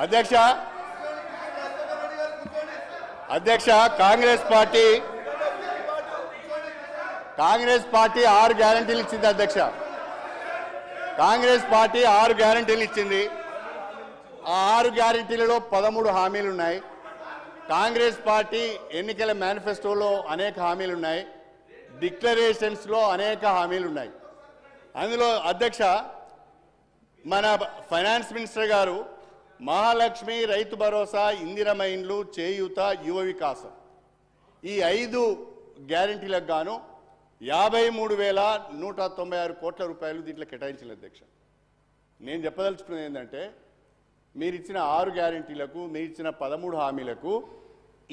అధ్యక్ష అధ్యక్ష కాంగ్రెస్ పార్టీ 6 గ్యారెంటీలు ఇచ్చింది అధ్యక్ష. కాంగ్రెస్ పార్టీ 6 గ్యారెంటీలు ఇచ్చింది. ఆ 6 గ్యారెంటీలలో 13 హామీలు ఉన్నాయి. కాంగ్రెస్ పార్టీ ఎన్నికల మేనిఫెస్టోలో అనేక హామీలు ఉన్నాయి. డిక్లరేషన్స్లో అనేక హామీలు ఉన్నాయి. అందులో అధ్యక్ష మన ఫైనాన్స్ మినిస్టర్ గారు మహాలక్ష్మి, రైతు భరోసా, ఇందిరమ్మ ఇండ్లు, చేయూత, యువ వికాసం ఈ 5 గ్యారెంటీలకు గాను 53,196 కోట్ల రూపాయలు దీంట్లో కేటాయించారు అధ్యక్ష. నేను చెప్పదలుచుకున్నది ఏంటంటే మీరు ఇచ్చిన 6 గ్యారెంటీలకు, మీరు ఇచ్చిన 13 హామీలకు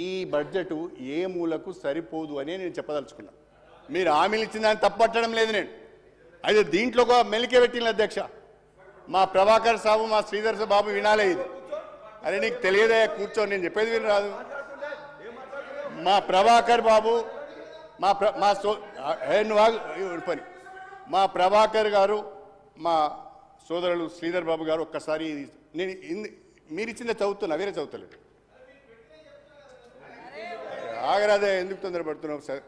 ఈ బడ్జెట్ ఏ మూలకు సరిపోదు అని నేను చెప్పదలుచుకున్నా. మీరు హామీలు ఇచ్చిన దాన్ని తప్పట్టడం లేదు నేను. అయితే దీంట్లో ఒక మెలికే పెట్టిన అధ్యక్ష. మా ప్రభాకర్ సాబు, మా శ్రీధర్ బాబు వినాలే ఇది. అరే నీకు తెలియదే, కూర్చొని నేను చెప్పేది విని రాదు. మా ప్రభాకర్ బాబు, మా ప్రభాకర్ గారు, మా సోదరులు శ్రీధర్ బాబు గారు ఒక్కసారి నేను మీరు ఇచ్చిందే చదువుతున్నా, వేరే చదువుతలేదు. ఆగరాదే, ఎందుకు తొందరపడుతున్నావు సార్?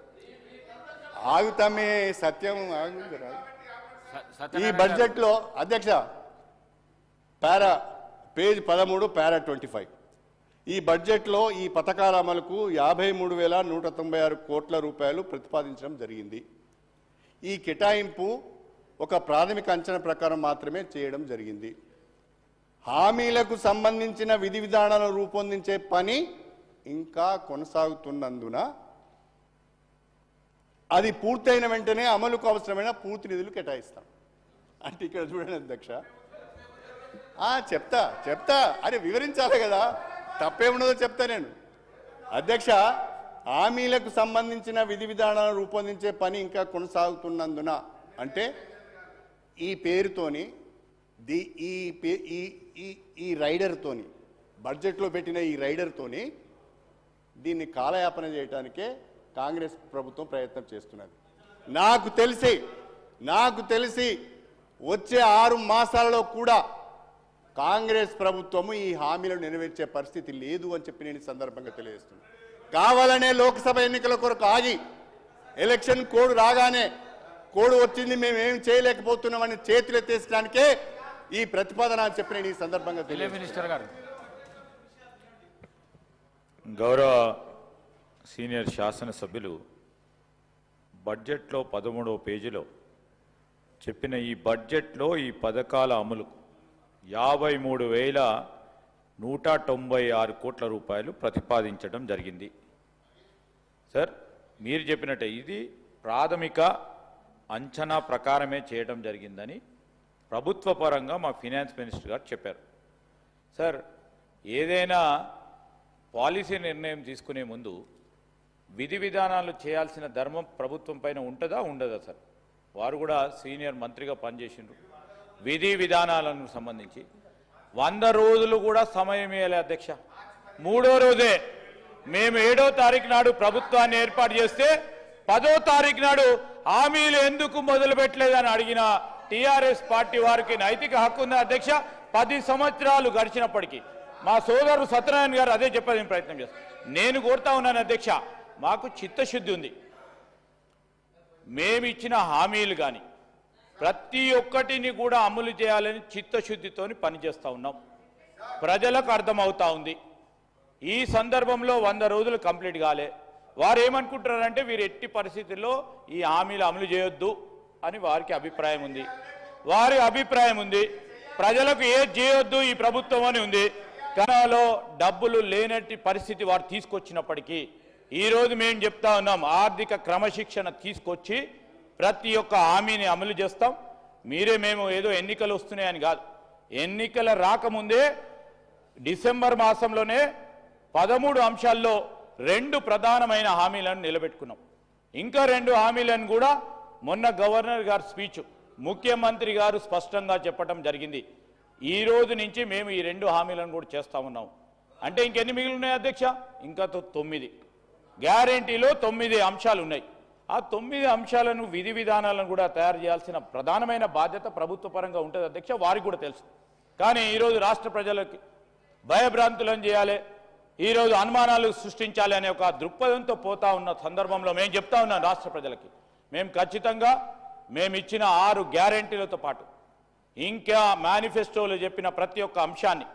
ఆగుతామే, సత్యం ఆగురా. ఈ బడ్జెట్లో అధ్యక్ష పేజ్ 13 పారా 25 ఈ బడ్జెట్లో ఈ పథకాల అమలుకు 53,196 కోట్ల రూపాయలు ప్రతిపాదించడం జరిగింది. ఈ కేటాయింపు ఒక ప్రాథమిక అంచనా ప్రకారం మాత్రమే చేయడం జరిగింది. హామీలకు సంబంధించిన విధి విధానాలను రూపొందించే పని ఇంకా కొనసాగుతున్నందున అది పూర్తయిన వెంటనే అమలుకు అవసరమైన పూర్తి నిధులు కేటాయిస్తాం. అంటే ఇక్కడ చూడండి అధ్యక్ష, చెప్తా అరే వివరించాలి కదా, తప్పేమున్నదో చెప్తా నేను. అధ్యక్ష, హామీలకు సంబంధించిన విధి విధానాలను రూపొందించే పని ఇంకా కొనసాగుతున్నందున అంటే ఈ పేరుతోని ఈ రైడర్తోని బడ్జెట్లో పెట్టిన ఈ రైడర్తోని దీన్ని కాలయాపన చేయడానికే కాంగ్రెస్ ప్రభుత్వం ప్రయత్నం చేస్తున్నది. నాకు తెలిసి వచ్చే 6 మాసాలలో కూడా కాంగ్రెస్ ప్రభుత్వము ఈ హామీలను నెరవేర్చే పరిస్థితి లేదు అని చెప్పి నేను సందర్భంగా తెలియజేస్తున్నాను. కావాలనే లోక్సభ ఎన్నికల కొరకు ఆగి ఎలక్షన్ కోడ్ రాగానే కోడ్ వచ్చింది మేమేం చేయలేకపోతున్నామని చేతులు ఎత్తేసడానికే ఈ ప్రతిపాదన అని చెప్పి నేను ఈ సందర్భంగా తెలియజేస్తున్నాను. గౌరవ సీనియర్ శాసనసభ్యులు బడ్జెట్లో 13వ పేజీలో చెప్పిన ఈ బడ్జెట్లో ఈ పథకాల అమలుకు 53,196 కోట్ల రూపాయలు ప్రతిపాదించడం జరిగింది. సార్ మీరు చెప్పినట్టే ఇది ప్రాథమిక అంచనా ప్రకారమే చేయడం జరిగిందని ప్రభుత్వ పరంగా మా ఫైనాన్స్ మినిస్టర్ గారు చెప్పారు. సార్ ఏదైనా పాలసీ నిర్ణయం తీసుకునే ముందు విధి విధానాలు చేయాల్సిన ధర్మం ప్రభుత్వం పైన ఉంటుందా ఉండదా సార్? వారు కూడా సీనియర్ మంత్రిగా పనిచేసిండ్రు. విధి విధానాలకు సంబంధించి 100 రోజులు కూడా సమయం ఇవ్వాలి అధ్యక్ష. 3వ రోజే మేము 7వ తారీఖు నాడు ప్రభుత్వాన్ని ఏర్పాటు చేస్తే 10వ తారీఖు నాడు హామీలు ఎందుకు మొదలు పెట్టలేదని అడిగిన టీఆర్ఎస్ పార్టీ వారికి నైతిక హక్కు ఉంది అధ్యక్ష. 10 సంవత్సరాలు గడిచినప్పటికీ మా సోదరుడు సత్యనారాయణ గారు అదే చెప్పేది ప్రయత్నం చేస్తాను. నేను కోరుతా ఉన్నాను అధ్యక్ష, మాకు చిత్తశుద్ధి ఉంది. మేమిచ్చిన హామీలు కానీ ప్రతి ఒక్కటిని కూడా అమలు చేయాలని చిత్తశుద్ధితో పనిచేస్తూ ఉన్నాం. ప్రజలకు అర్థమవుతా ఉంది. ఈ సందర్భంలో 100 రోజులు కంప్లీట్ కాలే. వారు ఏమనుకుంటున్నారంటే వీరు ఎట్టి పరిస్థితుల్లో ఈ హామీలు అమలు చేయొద్దు అని వారికి అభిప్రాయం ఉంది. వారి అభిప్రాయం ఉంది. ప్రజలకు ఏది చేయొద్దు ఈ ప్రభుత్వం అని ఉంది. కనాలో డబ్బులు లేనట్టి పరిస్థితి వారు తీసుకొచ్చినప్పటికీ ఈరోజు మేము చెప్తా ఉన్నాం, ఆర్థిక క్రమశిక్షణ తీసుకొచ్చి ప్రతి ఒక్క హామీని అమలు చేస్తాం. మేము ఏదో ఎన్నికలు వస్తున్నాయని కాదు, ఎన్నికల రాకముందే డిసెంబర్ మాసంలోనే 13 అంశాల్లో 2 ప్రధానమైన హామీలను నిలబెట్టుకున్నాం. ఇంకా 2 హామీలను కూడా మొన్న గవర్నర్ గారి స్పీచ్ ముఖ్యమంత్రి గారు స్పష్టంగా చెప్పడం జరిగింది. ఈ రోజు నుంచి మేము ఈ 2 హామీలను కూడా చేస్తా ఉన్నాం. అంటే ఇంకెన్ని మిగిలి ఉన్నాయి అధ్యక్ష? ఇంకా 9 గ్యారెంటీలో 9 అంశాలు ఉన్నాయి. ఆ 9 అంశాలను విధి విధానాలను కూడా తయారు చేయాల్సిన ప్రధానమైన బాధ్యత ప్రభుత్వ పరంగా ఉంటుంది అధ్యక్ష. వారికి కూడా తెలుసు. కానీ ఈరోజు రాష్ట్ర ప్రజలకి భయభ్రాంతులను చేయాలి, ఈరోజు అనుమానాలు సృష్టించాలి అనే ఒక దృక్పథంతో పోతా ఉన్న సందర్భంలో మేము చెప్తా ఉన్నాం రాష్ట్ర ప్రజలకి, మేము ఖచ్చితంగా మేము ఇచ్చిన 6 గ్యారెంటీలతో పాటు ఇంకా మేనిఫెస్టోలో చెప్పిన ప్రతి ఒక్క అంశాన్ని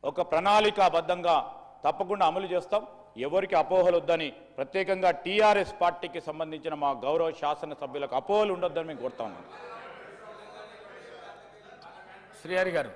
ఒక ప్రణాళికాబద్ధంగా తప్పకుండా అమలు చేస్తాం. ఎవరికి అపోహలు వద్దని ప్రత్యేకంగా టీఆర్ఎస్ పార్టీకి సంబంధించిన మా గౌరవ శాసనసభ్యులకు అపోహలు ఉండొద్దని మేము కోరుతా ఉన్నాం. శ్రీహరి గారు.